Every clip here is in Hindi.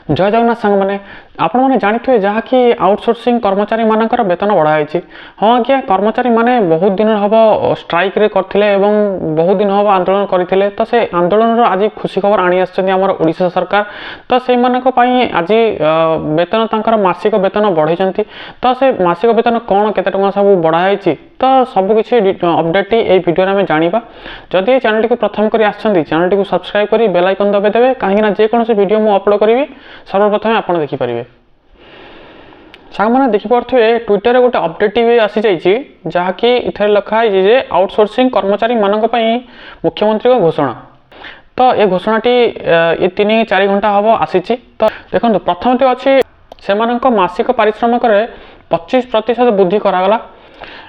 जय जगन्नाथ सांग मैंने आपण मैंने जानी जहाँकि आउटसोर्सिंग कर्मचारी मानकर वेतन बढ़ाई। हाँ आज्ञा कर्मचारी माने बहुत दिन हम स्ट्राइक रे करथिले बहुत दिन हम आंदोलन करते तो से आंदोलन आज खुशी खबर आनी आमर ओडिशा सरकार। तो से आज वेतन तांकर मासिक वेतन बढ़ाई। तो से मासिक वेतन कौन केते टंका सब बढ़ाई तो सबकिछि अपडेट ये वीडियो में जानिबा। जदि ये चैनल को प्रथम करी आछंती चैनल को सब्सक्राइब करी बेल आइकन दबाई देबे कहीं जेकोसी वीडियो मु अपलोड करी सर्वप्रथम आपन देखि पारिबे। सांग मैंने देखिपे ट्विटर गोटे अपडेट भी आसी जाइए जहाँकि इथे लिखाई जे आउटसोर्सिंग कर्मचारी मानक पई मुख्यमंत्री को घोषणा। तो ये घोषणाटी ये 3-4 घंटा हम आसी। तो देखो प्रथम अच्छी से मासिक पारिश्रमिक 25% वृद्धि करागला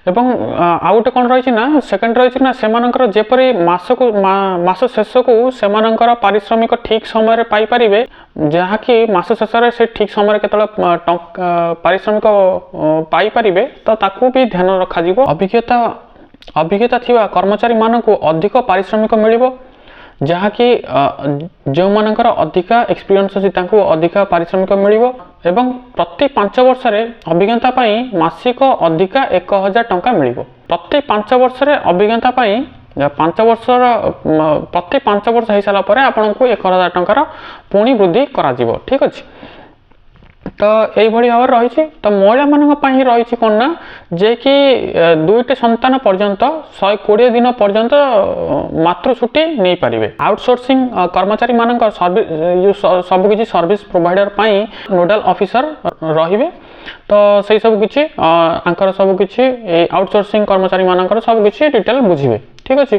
एवं आउ गोटे कौन रही ना सेकेंड रही ना से जेपरी मास शेष को से पारिश्रमिक ठीक समय पाइपर जहाँकि मास शेष से ठीक समय के पारिश्रमिक पाइपर तो ताकू भी ध्यान रखा अभिज्ञता थिबा कर्मचारी मानक अधिक पारिश्रमिक मिल जहाँकि जो मानकर अधिका एक्सपीरियंस अच्छी अधिका पारिश्रमिक मिल एवं प्रति 5 वर्ष अभिज्ञता मासिक अधिका 1000 टंका मिल। प्रति 5 वर्ष अभिज्ञता 5 वर्ष प्रति 5 वर्ष हो सारा पर आपन को 1000 टंकार पुणी वृद्धि करा जीवो। ठीक अच्छे तो यही भाव रही। तो महिला मान रही कौन ना जे कि 2टी संतान पर्यंत 120 दिन पर्यंत मातृ छुट्टी नहीं पारे। आउटसोर्सिंग कर्मचारी मान सबकि सर्विस प्रोवाइडर नोडल ऑफिसर रे तो से सबकि सबकि आउटसोर्सिंग कर्मचारी मान सबकि डिटेल बुझे। ठीक अच्छे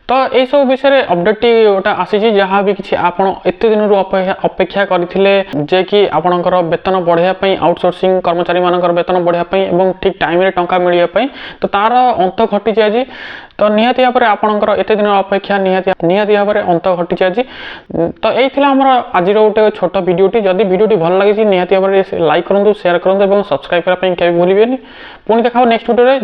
तो यही सब विषय अपडेट गोटे आसी जहाँ भी किसी आपड़ एत दिन अपेक्षा करते कि आपणकर वेतन बढ़ाई आउटसोर्सिंग कर्मचारी मानकर वेतन बढ़ाई ठीक टाइम रे टंका मिलवाई तो तार अंत घटी आज। तो निहाती भाव में आपणकर एत दिन अपेक्षा निहाती भाव में अंत घटी आज। तो यही आमर आज गोटे छोट भिडियोटी जदि भिडियोटी भल लगी निहाती भाव में लाइक करूँ शेयर करूँ और सब्सक्राइब करने के भूलें। पुणी देखा नेक्स्ट वीडियो।